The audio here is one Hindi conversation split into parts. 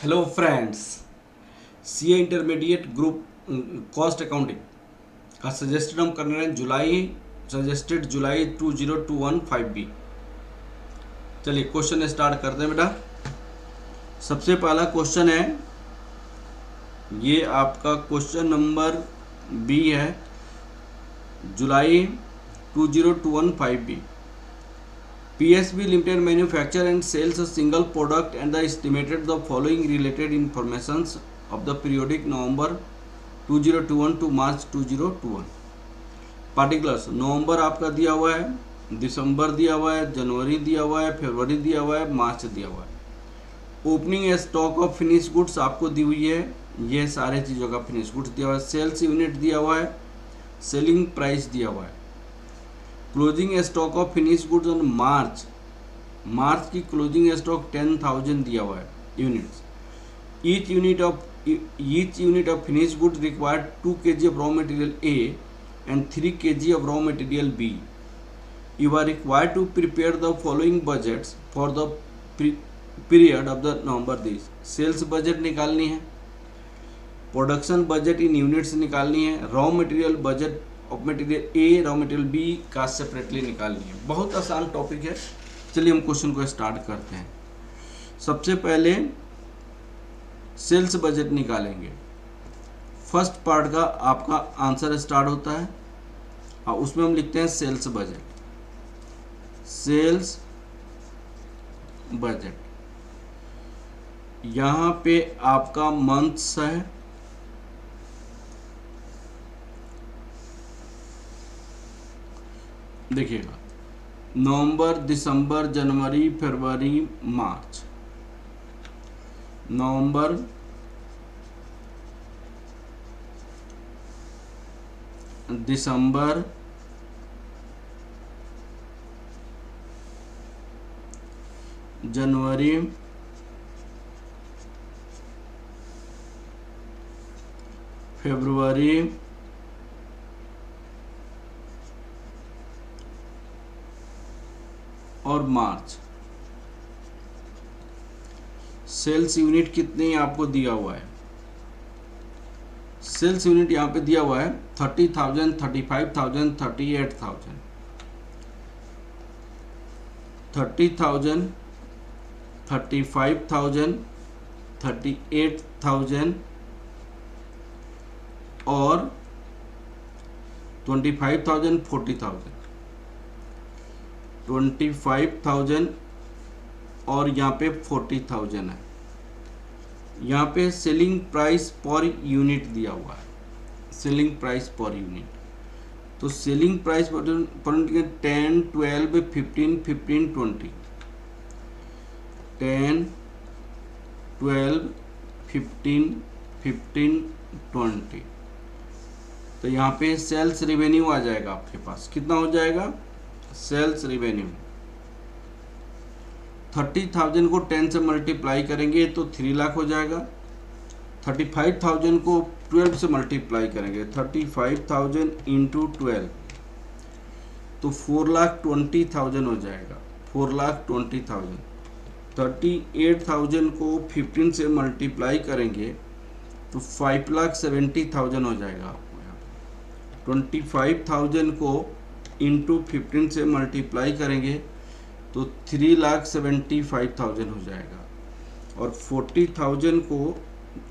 Hello friends, CA intermediate group cost accounting का सजेस्टेड हम कर रहे हैं जुलाई 20215 बी। चलिए क्वेश्चन स्टार्ट करते हैं बेटा। सबसे पहला क्वेश्चन है, ये आपका क्वेश्चन नंबर बी है, जुलाई 20215 B. PSB Limited manufacture and sells a single product and the estimated the following related informations of the periodic November 2021 to March 2021। Particulars नवंबर आपका दिया हुआ है, दिसंबर दिया हुआ है, जनवरी दिया हुआ है, फरवरी दिया हुआ है, मार्च दिया हुआ है। Opening stock of finish goods आपको दी हुई है, ये सारे चीज़ों का फिनिश गुड्स दिया हुआ है। सेल्स यूनिट दिया हुआ है, सेलिंग प्राइस दिया हुआ है। Closing stock of finish goods on March की क्लोजिंग स्टॉक 10,000 दिया हुआ है units. Each unit of finish goods required 2 kg of raw material A and 3 kg of raw material B. You are required to prepare the following budgets for the period of the November this। Sales budget निकालनी है, प्रोडक्शन बजट इन यूनिट्स निकालनी है, raw material budget of material A, raw material B का सेपरेटली निकालनी है। बहुत आसान टॉपिक है। चलिए हम क्वेश्चन को स्टार्ट करते हैं। सबसे पहले सेल्स बजट निकालेंगे। फर्स्ट पार्ट का आपका आंसर स्टार्ट होता है और उसमें हम लिखते हैं सेल्स बजट। सेल्स बजट यहाँ पे आपका मंथ्स है, देखिएगा नवंबर, दिसंबर, जनवरी, फरवरी, मार्च। नवंबर, दिसंबर, जनवरी, फरवरी, और मार्च। सेल्स यूनिट कितनी आपको दिया हुआ है? सेल्स यूनिट यहाँ पे दिया हुआ है 30,000, 35,000, 38,000। 30,000, 35,000, 38,000 और 25,000, 40,000। 25,000 और यहाँ पे 40,000 है। यहाँ पे सेलिंग प्राइस पर यूनिट दिया हुआ है, सेलिंग प्राइस पर यूनिट। तो सेलिंग प्राइस पर यूनिट 10, 12, 15, 15, 20। 10, 12, 15, 15, 20। तो यहाँ पे सेल्स रेवेन्यू आ जाएगा आपके पास। कितना हो जाएगा सेल्स रेवेन्यू? 30,000 को 10 से मल्टीप्लाई करेंगे तो 3 लाख हो जाएगा। 35,000 को 12 से मल्टीप्लाई करेंगे, 35,000 इंटू 12 तो 4,20,000 हो जाएगा। 4,20,000। 38,000 को 15 से मल्टीप्लाई करेंगे तो 5,70,000 हो जाएगा आपको यहाँ पे। 25,000 को इंटू 15 से मल्टीप्लाई करेंगे तो 3,75,000 हो जाएगा। और 40,000 को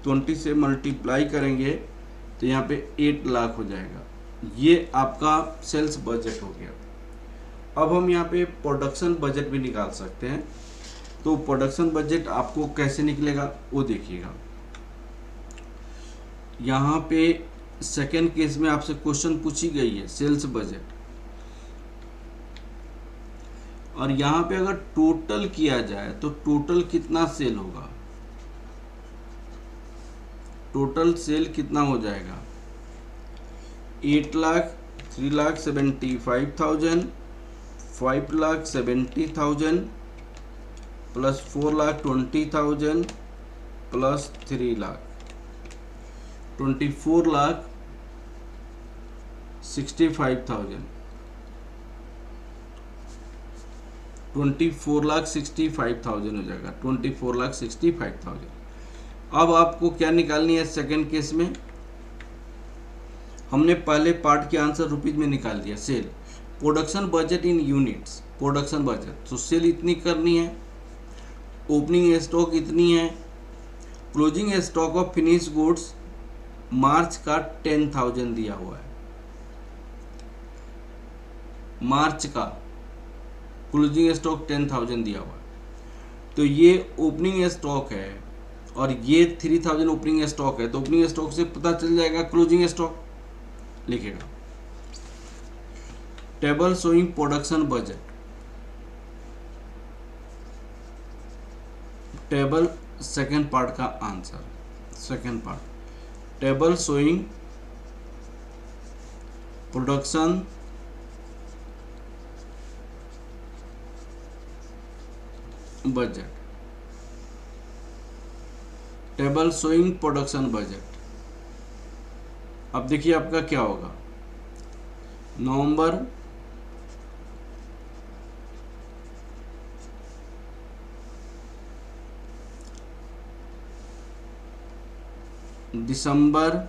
20 से मल्टीप्लाई करेंगे तो यहाँ पे 8 लाख हो जाएगा। ये आपका सेल्स बजट हो गया। अब हम यहाँ पे प्रोडक्शन बजट भी निकाल सकते हैं। तो प्रोडक्शन बजट आपको कैसे निकलेगा वो देखिएगा। यहाँ पे सेकेंड केस में आपसे क्वेश्चन पूछी गई है सेल्स बजट, और यहाँ पे अगर टोटल किया जाए तो टोटल कितना सेल होगा? टोटल सेल कितना हो जाएगा? 8,00,000, 3,75,000, 5,70,000 प्लस 4,20,000 प्लस 3 लाख, 24,65,000। 24,65,000 हो जाएगा। 24,65,000 अब आपको क्या निकालनी है सेकंड केस में? हमने पहले पार्ट के आंसर रुपीज में निकाल दिया। Sale production budget in units, production budget तो सेल इतनी करनी है, ओपनिंग स्टॉक इतनी है, closing stock of finish goods March का 10,000 दिया हुआ है। मार्च का क्लोजिंग स्टॉक 10,000 दिया हुआ है, तो ये ओपनिंग स्टॉक है और ये 3,000 ओपनिंग स्टॉक है, तो ओपनिंग स्टॉक से पता चल जाएगा क्लोजिंग स्टॉक। लिखेगा table showing production budget, table second part का answer, second part table showing production budget, table showing production budget. अब देखिए आपका क्या होगा, नवंबर, दिसंबर,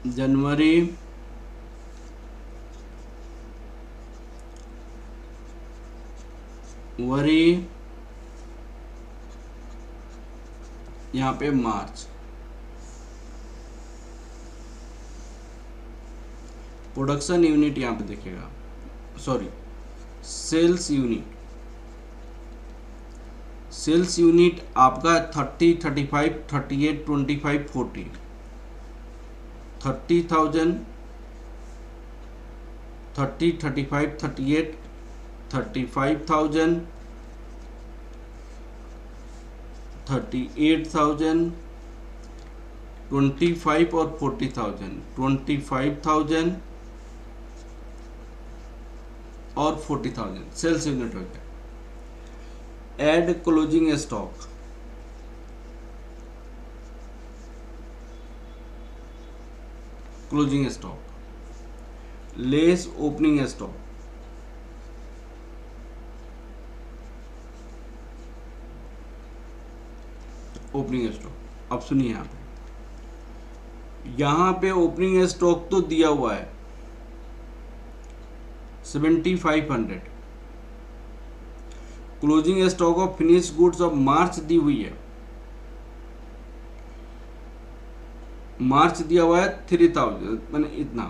जनवरी, वरी, यहाँ पे मार्च। प्रोडक्शन यूनिट यहाँ पे देखिएगा, sorry sales unit, sales unit आपका 30, 35, 38, 25, 40, 30,000, 30, 35, 38, 35,000, 38,000, 25 और 40,000, 25,000 और 40,000 सेल्स यूनिट हो गया। Add closing stock, closing stock less opening stock, opening stock. अब सुनिए यहाँ पे ओपनिंग स्टॉक तो दिया हुआ है 7,500, closing stock of finish goods of March दी हुई है, मार्च दिया हुआ है 3,000, मैंने इतना,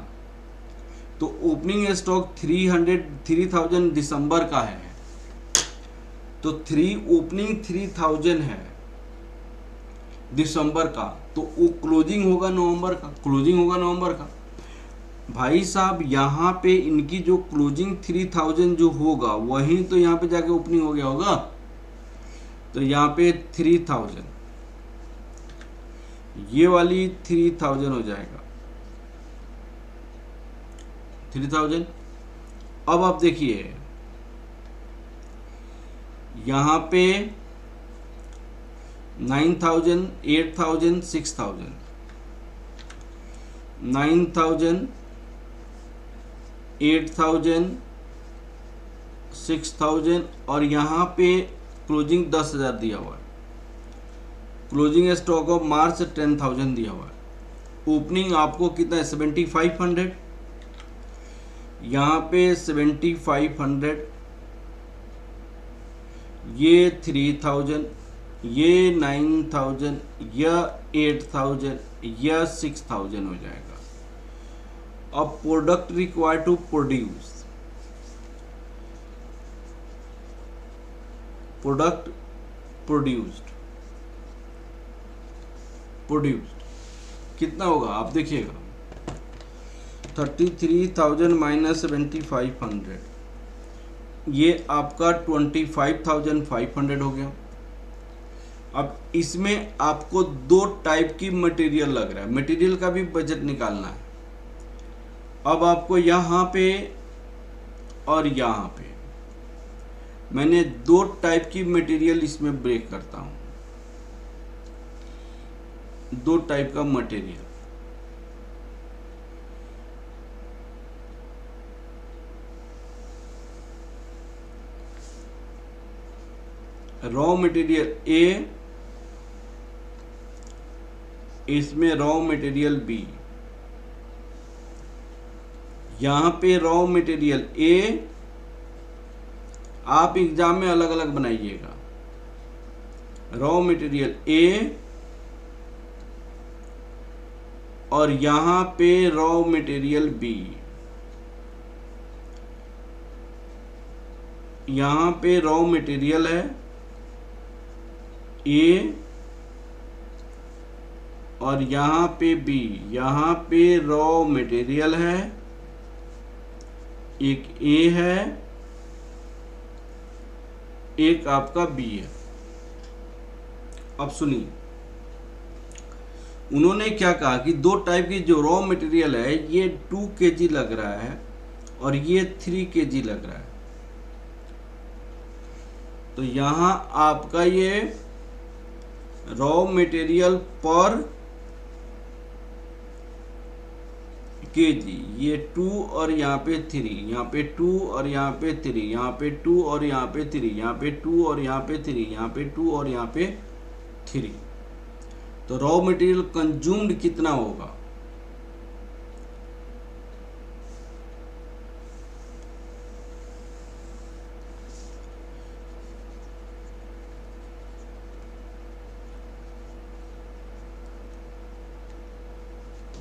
तो ओपनिंग स्टॉक 3,000 दिसंबर का है, तो ओपनिंग 3,000 है दिसंबर का, तो वो क्लोजिंग होगा नवंबर का, क्लोजिंग होगा नवंबर का। भाई साहब यहाँ पे इनकी जो क्लोजिंग 3,000 जो होगा वही तो यहाँ पे जाके ओपनिंग हो गया होगा, तो यहाँ पे 3,000, ये वाली 3,000 हो जाएगा 3,000। अब आप देखिए यहाँ पे 9,000, 8,000, 6,000, 9,000, 8,000, 6,000 और यहाँ पे क्लोजिंग 10,000 दिया हुआ है, क्लोजिंग स्टॉक ऑफ मार्च 10,000 दिया हुआ है, ओपनिंग आपको कितना है 7,500, यहाँ पे 7,500, ये 3,000, ये 9,000, यह 8,000, यह 6,000 हो जाएगा। अब product required to produce, product produced, produced कितना होगा आप देखिएगा, 33,000 माइनस 7,500, ये आपका 25,500 हो गया। अब इसमें आपको दो टाइप की मटेरियल लग रहा है, मटेरियल का भी बजट निकालना है। अब आपको यहाँ पे और यहाँ पे मैंने दो टाइप की मटेरियल इसमें ब्रेक करता हूँ, दो टाइप का मटेरियल, रॉ मटेरियल ए, इसमें रॉ मटेरियल बी। यहां पे रॉ मटेरियल ए आप एग्जाम में अलग अलग बनाइएगा। रॉ मटेरियल ए और यहां पे रॉ मटेरियल बी। यहां पे रॉ मटेरियल है ए और यहां पे बी। यहां पे रॉ मटेरियल है, एक ए है, एक आपका बी है। अब सुनिए, उन्होंने क्या कहा कि दो टाइप की जो रॉ मटेरियल है, ये 2 kg लग रहा है और ये 3 kg लग रहा है। तो यहां आपका ये रॉ मटेरियल पर kg, ये 2 और यहाँ पे 3, यहाँ पे 2 और यहाँ पे 3, यहाँ पे 2 और यहाँ पे 3, यहाँ पे 2 और यहाँ पे 3, यहाँ पे 2 और यहाँ पे 3। तो रॉ मटेरियल कंज्यूम्ड कितना होगा?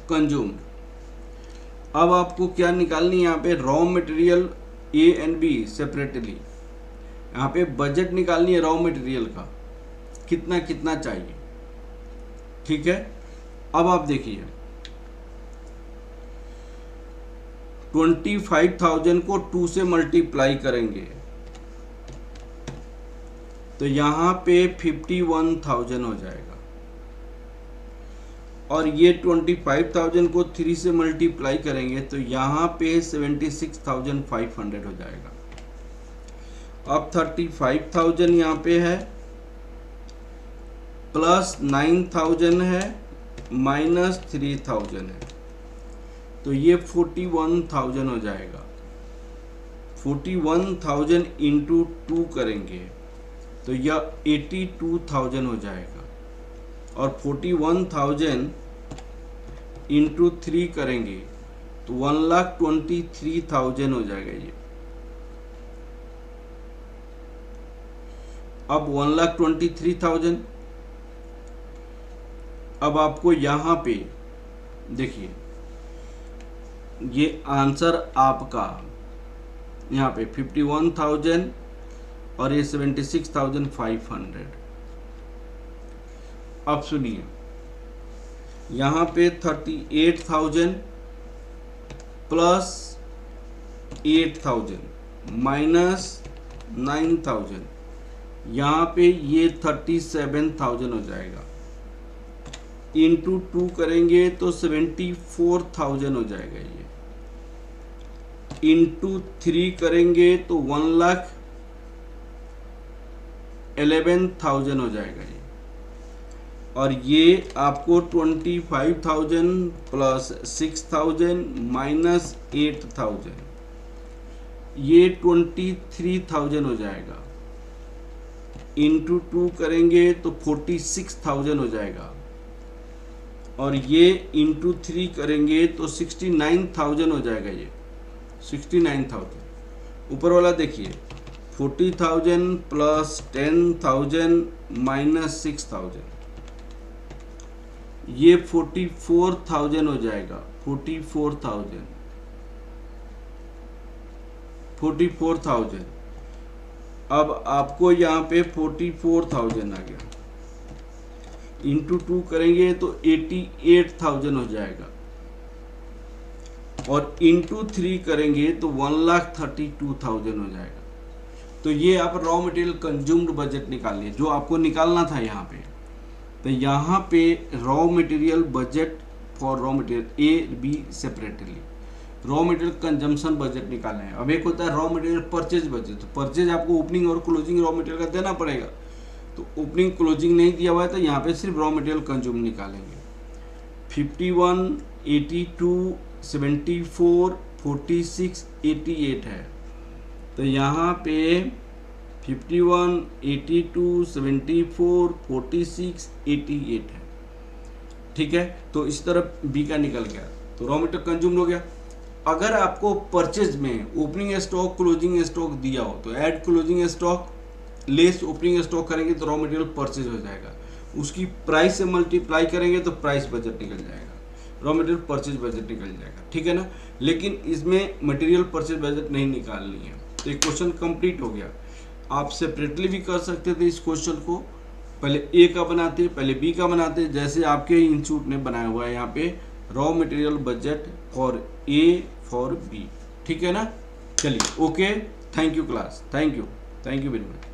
कंज्यूम्ड। अब आपको क्या निकालनी है? यहाँ पे raw material A and B separately, यहाँ पे बजट निकालनी है रॉ मटेरियल का, कितना कितना चाहिए। ठीक है, अब आप देखिए 25,000 को 2 से मल्टीप्लाई करेंगे तो यहाँ पे 51,000 हो जाएगा, और ये 25,000 को 3 से मल्टीप्लाई करेंगे तो यहाँ पे 76,500 हो जाएगा। अब 35,000 यहाँ पे है, प्लस 9,000 है, माइनस 3,000 है, तो ये 41,000 हो जाएगा। 41,000 इंटू 2 करेंगे तो यह 82,000 हो जाएगा, और 41,000 इंटू 3 करेंगे तो 1,23,000 हो जाएगा ये। अब 1,23,000, अब आपको यहाँ पे देखिए, ये आंसर आपका यहाँ पे 51,000 और ये 76,500। अब सुनिए, यहाँ पे 38,000 प्लस 8,000 माइनस 9,000, यहाँ पे ये 37,000 हो जाएगा। इंटू 2 करेंगे तो 74,000 हो जाएगा ये। इंटू 3 करेंगे तो 1,11,000 हो जाएगा ये। और ये आपको 25,000 प्लस 6,000 माइनस 8,000, ये 23,000 हो जाएगा। इंटू 2 करेंगे तो 46,000 हो जाएगा, और ये इंटू 3 करेंगे तो 69,000 हो जाएगा ये। 69,000। ऊपर वाला देखिए, 40,000 प्लस 10,000 माइनस 6,000, ये 44,000 हो जाएगा। 44,000। अब आपको यहाँ पे 44,000 आ गया। इंटू 2 करेंगे तो 88,000 हो जाएगा, और इंटू 3 करेंगे तो 1,32,000 हो जाएगा। तो ये आप रॉ मटेरियल कंज्यूम्ड बजट निकालिए, जो आपको निकालना था यहाँ पे। तो यहाँ पे raw material budget for raw material A B separately, raw material consumption budget निकालना है। अब एक होता है रॉ मटेरियल परचेज बजट। तो परचेज आपको ओपनिंग और क्लोजिंग रॉ मटेरियल का देना पड़ेगा, तो ओपनिंग क्लोजिंग नहीं दिया हुआ है तो यहाँ पे सिर्फ रॉ मटेरियल कंज्यूम निकालेंगे। 51, 82, 74, 46, 88 है, तो यहाँ पे 51, 82, 74, 46, 88 है। ठीक है, तो इस तरफ बी का निकल गया, तो रॉ मटेरियल कंज्यूम हो गया। अगर आपको परचेज में ओपनिंग स्टॉक क्लोजिंग स्टॉक दिया हो तो add closing stock less opening stock करेंगे तो रॉ मटेरियल परचेज हो जाएगा, उसकी प्राइस से मल्टीप्लाई करेंगे तो प्राइस बजट निकल जाएगा, रॉ मटेरियल परचेज बजट निकल जाएगा। ठीक है ना, लेकिन इसमें मटेरियल परचेज बजट नहीं निकालनी है। तो एक क्वेश्चन कंप्लीट हो गया। आप सेपरेटली भी कर सकते थे इस क्वेश्चन को, पहले ए का बनाते पहले बी का बनाते, जैसे आपके इंस्टीट्यूट ने बनाया हुआ है यहाँ पे raw material budget for A for B. ठीक है ना, चलिए okay, thank you class, thank you very much.